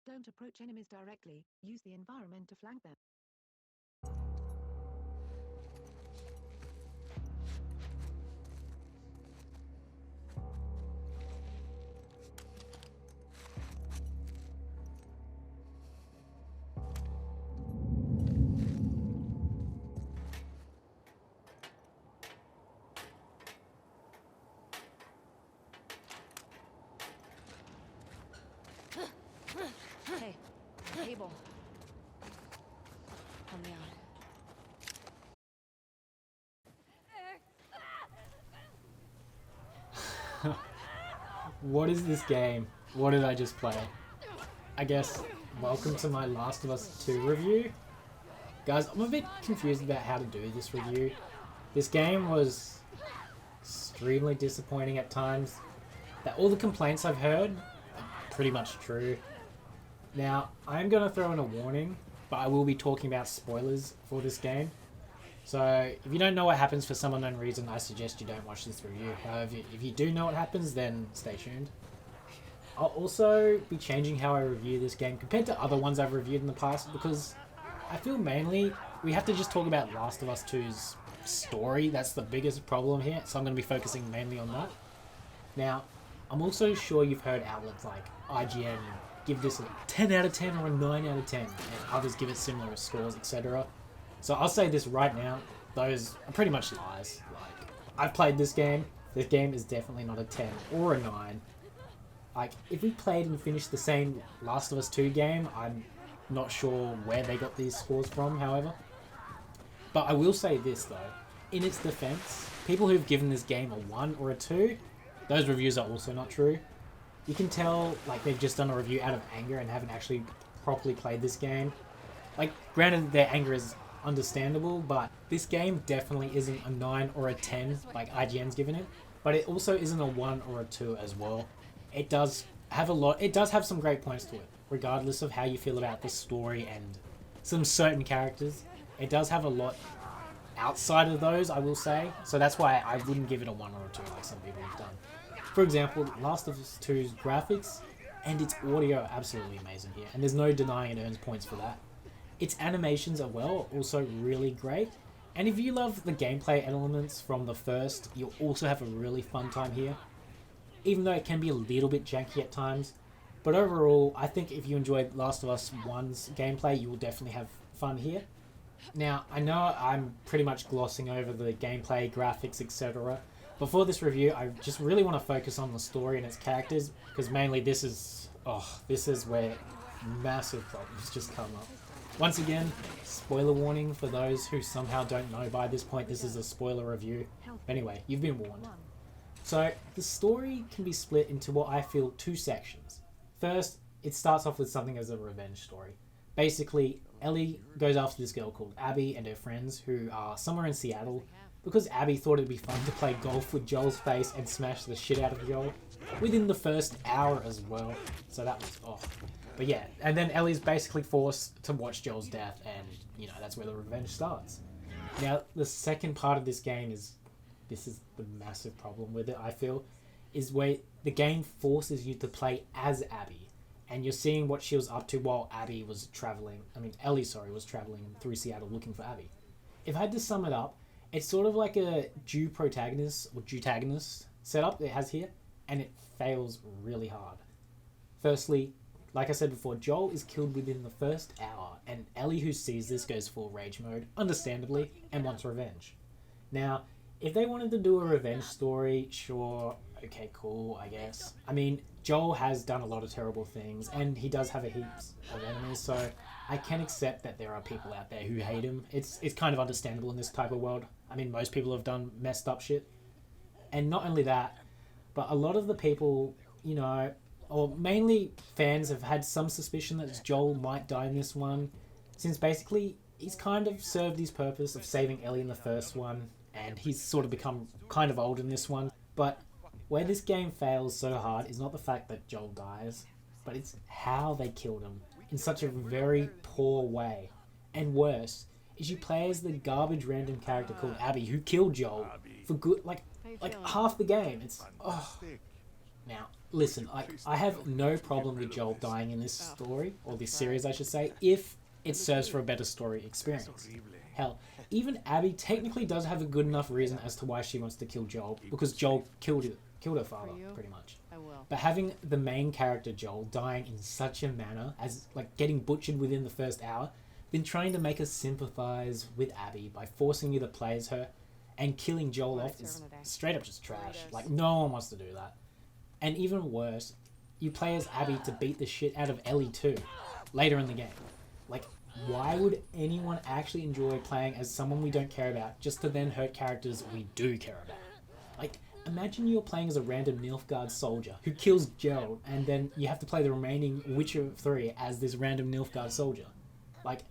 Don't approach enemies directly, use the environment to flank them. Hey, Abel. Help me out. What is this game? What did I just play? I guess, welcome to my Last of Us 2 review. Guys, I'm a bit confused about how to do this review. This game was extremely disappointing at times. That all the complaints I've heard are pretty much true. Now, I'm going to throw in a warning, but I will be talking about spoilers for this game. So, if you don't know what happens for some unknown reason, I suggest you don't watch this review. However, if you do know what happens, then stay tuned. I'll also be changing how I review this game compared to other ones I've reviewed in the past, because I feel mainly we have to just talk about Last of Us 2's story. That's the biggest problem here, so I'm going to be focusing mainly on that. Now, I'm also sure you've heard outlets like IGN give this a 10 out of 10 or a 9 out of 10, and others give it similar scores, etc. So I'll say this right now, those are pretty much lies. Like, I've played this game is definitely not a 10 or a 9. Like, if we played and finished the same Last of Us 2 game, I'm not sure where they got these scores from, however. But I will say this, though. In its defense, people who've given this game a 1 or a 2, those reviews are also not true. You can tell, like, they've just done a review out of anger and haven't actually properly played this game. Like, granted, their anger is understandable, but this game definitely isn't a 9 or a 10 like IGN's given it, but it also isn't a 1 or a 2 as well. It does have some great points to it, regardless of how you feel about the story and some certain characters. It does have a lot outside of those, I will say, so that's why I wouldn't give it a 1 or a 2 like some people have done. For example, Last of Us 2's graphics and its audio are absolutely amazing here, and there's no denying it earns points for that. Its animations are also really great, and if you love the gameplay elements from the first, you'll also have a really fun time here, even though it can be a little bit janky at times. But overall, I think if you enjoyed Last of Us 1's gameplay, you will definitely have fun here. Now, I know I'm pretty much glossing over the gameplay, graphics, etc. But for this review, I just really want to focus on the story and its characters, because mainly this is where massive problems just come up. Once again, spoiler warning for those who somehow don't know by this point, this is a spoiler review. Anyway, you've been warned. So, the story can be split into what I feel 2 sections. First, it starts off with something as a revenge story. Basically, Ellie goes after this girl called Abby and her friends who are somewhere in Seattle because Abby thought it'd be fun to play golf with Joel's face and smash the shit out of Joel within the first hour as well. So that was But yeah, and then Ellie's basically forced to watch Joel's death, and, that's where the revenge starts. Now, the second part of this game this is the massive problem with it, I feel, is where the game forces you to play as Abby, and you're seeing what she was up to while Ellie was traveling through Seattle looking for Abby. If I had to sum it up, it's sort of like a dutagonist setup it has here, and it fails really hard. Firstly, like I said before, Joel is killed within the first hour, and Ellie, who sees this, goes full rage mode, understandably, and wants revenge. Now, if they wanted to do a revenge story, sure, okay, cool, I guess. I mean, Joel has done a lot of terrible things, and he does have a heaps of enemies, so I can accept that there are people out there who hate him. It's kind of understandable in this type of world. I mean, most people have done messed up shit. And not only that, but a lot of the people, or mainly fans, have had some suspicion that Joel might die in this one, since basically he's kind of served his purpose of saving Ellie in the first one, and he's sort of become kind of old in this one. But where this game fails so hard is not the fact that Joel dies, but it's how they killed him in such a very poor way. And worse, is you play as the garbage random character called Abby, who killed Joel for good, like half the game. Now, listen, like, I have no problem with Joel dying in this story, or this series, I should say, if it serves for a better story experience. Hell, even Abby technically does have a good enough reason as to why she wants to kill Joel, because Joel killed her father, pretty much. I will. But having the main character, Joel, dying in such a manner, as, like, getting butchered within the first hour, then trying to make us sympathise with Abby by forcing you to play as her, and killing Joel off is straight up just trash. Like, no one wants to do that. And even worse, you play as Abby to beat the shit out of Ellie too, later in the game. Like, why would anyone actually enjoy playing as someone we don't care about just to then hurt characters we do care about? Like, imagine you're playing as a random Nilfgaard soldier who kills Gerald, and then you have to play the remaining Witcher 3 as this random Nilfgaard soldier. Like,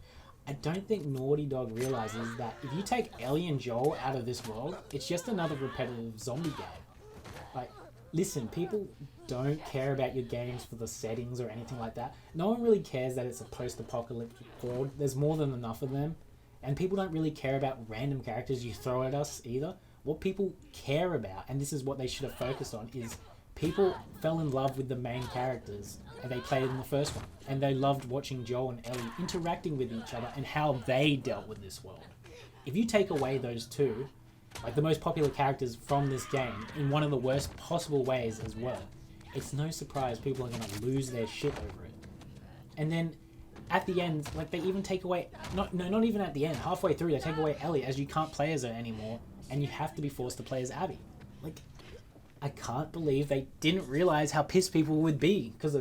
I don't think Naughty Dog realizes that if you take Ellie and Joel out of this world, it's just another repetitive zombie game. Like, listen, people don't care about your games for the settings or anything like that. No one really cares that it's a post-apocalyptic world. There's more than enough of them. And people don't really care about random characters you throw at us either. What people care about, and this is what they should have focused on, is people fell in love with the main characters and they played in the first one. And they loved watching Joel and Ellie interacting with each other and how they dealt with this world. If you take away those two, like the most popular characters from this game, in one of the worst possible ways as well, it's no surprise people are going to lose their shit over it. And then at the end, like, they even take away, not even at the end, halfway through they take away Ellie, as you can't play as her anymore and you have to be forced to play as Abby. Like, I can't believe they didn't realize how pissed people would be, because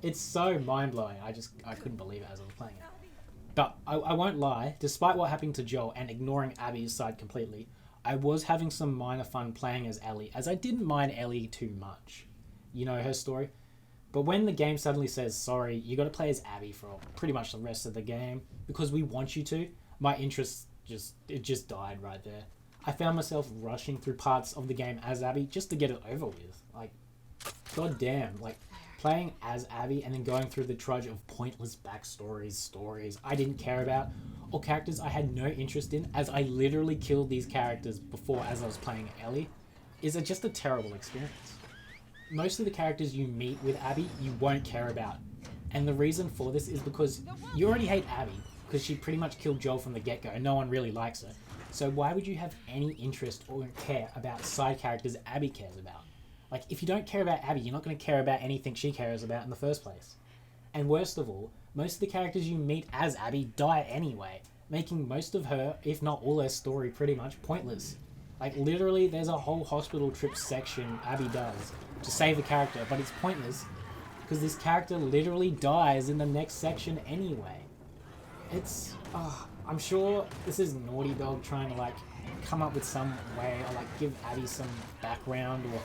it's so mind-blowing. I couldn't believe it as I was playing it. But I won't lie, despite what happened to Joel and ignoring Abby's side completely, I was having some minor fun playing as Ellie, as I didn't mind Ellie too much. You know her story. But when the game suddenly says, sorry, you got to play as Abby for pretty much the rest of the game, because we want you to, my interest just died right there. I found myself rushing through parts of the game as Abby just to get it over with. Like, goddamn, like, playing as Abby and then going through the trudge of pointless backstories, stories I didn't care about, or characters I had no interest in, as I literally killed these characters before as I was playing Ellie, is just a terrible experience. Most of the characters you meet with Abby, you won't care about. And the reason for this is because you already hate Abby, because she pretty much killed Joel from the get-go and no one really likes her. So why would you have any interest or care about side characters Abby cares about? Like, if you don't care about Abby, you're not going to care about anything she cares about in the first place. And worst of all, most of the characters you meet as Abby die anyway, making most of her, if not all her story, pretty much pointless. Like, literally, there's a whole hospital trip section Abby does to save a character, but it's pointless because this character literally dies in the next section anyway. It's... I'm sure this is Naughty Dog trying to, like, come up with some way, or, like, give Abby some background, or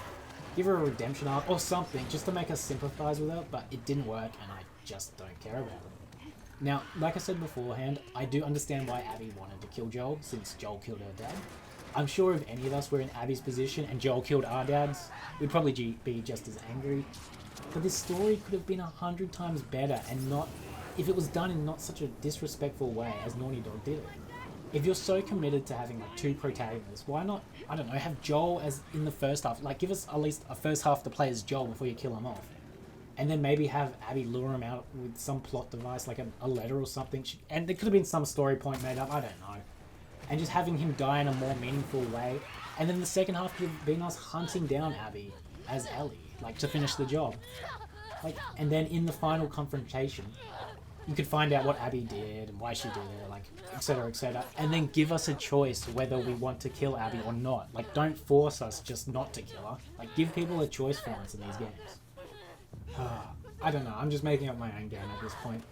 give her a redemption arc, or something, just to make us sympathise with her, but it didn't work, and I just don't care about it. Now, like I said beforehand, I do understand why Abby wanted to kill Joel, since Joel killed her dad. I'm sure if any of us were in Abby's position and Joel killed our dads, we'd probably be just as angry. But this story could have been 100 times better, and not... if it was done in not such a disrespectful way as Naughty Dog did it. If you're so committed to having, like, two protagonists, why not, I don't know, have Joel as in the first half? Like, give us at least a first half to play as Joel before you kill him off. And then maybe have Abby lure him out with some plot device, like a letter or something. And there could have been some story point made up, I don't know. And just having him die in a more meaningful way. And then the second half could have been us hunting down Abby as Ellie, like, to finish the job. Like, and then in the final confrontation, you could find out what Abby did and why she did it, like, etc., and then give us a choice whether we want to kill Abby or not. Like, don't force us just not to kill her. Like, give people a choice for once in these games. I don't know, I'm just making up my own game at this point.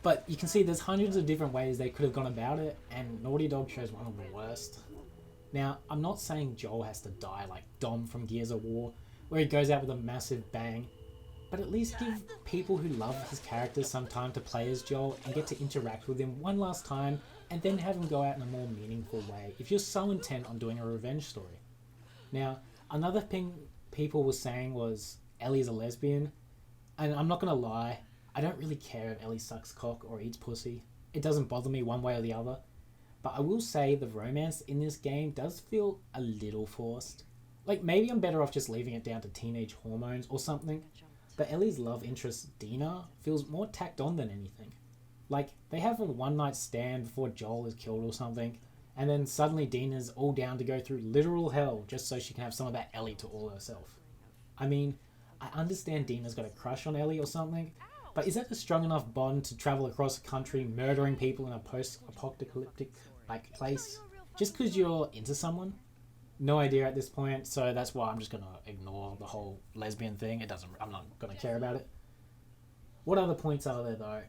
But you can see there's hundreds of different ways they could have gone about it, and Naughty Dog chose one of the worst. Now, I'm not saying Joel has to die like Dom from Gears of War, where he goes out with a massive bang, but at least give people who love his character some time to play as Joel and get to interact with him one last time, and then have him go out in a more meaningful way if you're so intent on doing a revenge story. Now, another thing people were saying was Ellie's a lesbian, and I'm not gonna lie, I don't really care if Ellie sucks cock or eats pussy. It doesn't bother me one way or the other. But I will say the romance in this game does feel a little forced. Like, maybe I'm better off just leaving it down to teenage hormones or something, but Ellie's love interest, Dina, feels more tacked on than anything. Like, they have a one-night stand before Joel is killed or something, and then suddenly Dina's all down to go through literal hell just so she can have some of that Ellie to all herself. I mean, I understand Dina's got a crush on Ellie or something, but is that a strong enough bond to travel across a country murdering people in a post-apocalyptic like place just because you're into someone? No idea at this point, so that's why I'm just gonna ignore the whole lesbian thing. I'm not gonna care about it. What other points are there though?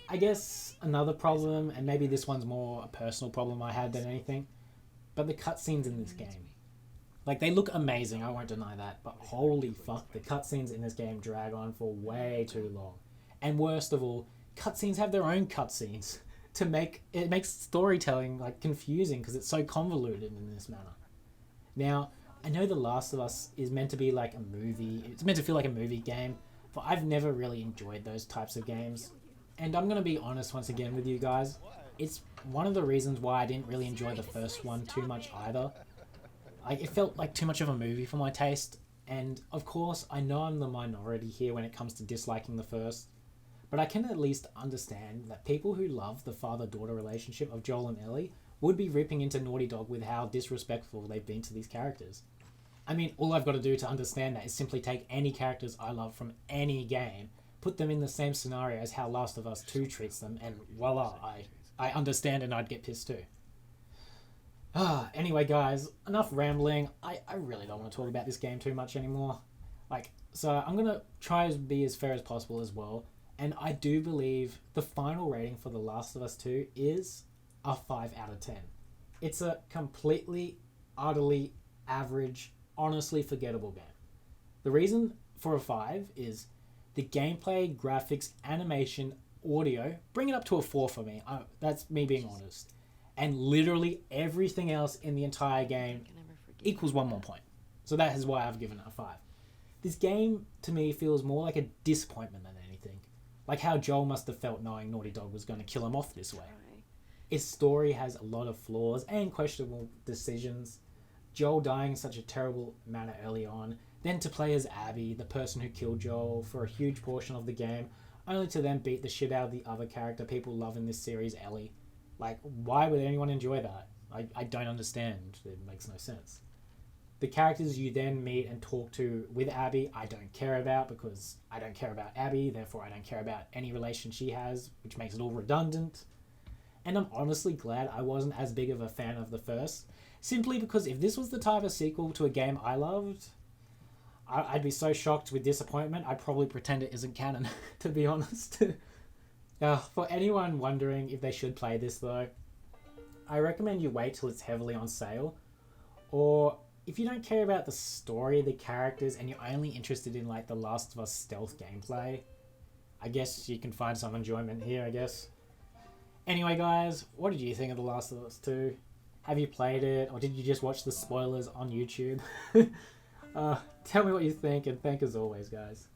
I guess another problem, and maybe this one's more a personal problem I had than anything, but the cutscenes in this game. Like, they look amazing, I won't deny that, but holy fuck, the cutscenes in this game drag on for way too long. And worst of all, cutscenes have their own cutscenes it makes storytelling like confusing because it's so convoluted in this manner. Now, I know The Last of Us is meant to be like a movie, it's meant to feel like a movie game, but I've never really enjoyed those types of games. And I'm going to be honest once again with you guys, it's one of the reasons why I didn't really enjoy the first one too much either. Like, it felt like too much of a movie for my taste, and of course I know I'm the minority here when it comes to disliking the first, but I can at least understand that people who love the father-daughter relationship of Joel and Ellie would be ripping into Naughty Dog with how disrespectful they've been to these characters. I mean, all I've got to do to understand that is simply take any characters I love from any game, put them in the same scenario as how Last of Us 2 treats them, and voila, I understand and I'd get pissed too. Anyway guys, enough rambling. I really don't want to talk about this game too much anymore. So I'm going to try to be as fair as possible as well, and I do believe the final rating for The Last of Us 2 is a 5 out of 10. It's a completely, utterly average, honestly forgettable game. The reason for a 5 is the gameplay, graphics, animation, audio, bring it up to a 4 for me. That's me being honest. And literally everything else in the entire game equals 1 more point. So that is why I've given it a 5. This game, to me, feels more like a disappointment than anything. Like how Joel must have felt knowing Naughty Dog was going to kill him off this way. Its story has a lot of flaws and questionable decisions. Joel dying in such a terrible manner early on, then to play as Abby, the person who killed Joel, for a huge portion of the game, only to then beat the shit out of the other character people love in this series, Ellie. Like, why would anyone enjoy that? I don't understand. It makes no sense. The characters you then meet and talk to with Abby, I don't care about because I don't care about Abby, therefore I don't care about any relation she has, which makes it all redundant. And I'm honestly glad I wasn't as big of a fan of the first, simply because if this was the type of sequel to a game I loved, I'd be so shocked with disappointment, I'd probably pretend it isn't canon, to be honest. For anyone wondering if they should play this though, I recommend you wait till it's heavily on sale, or if you don't care about the story, the characters, and you're only interested in like the Last of Us stealth gameplay, I guess you can find some enjoyment here, I guess. Anyway guys, what did you think of The Last of Us 2? Have you played it, or did you just watch the spoilers on YouTube? Tell me what you think, and thank as always guys.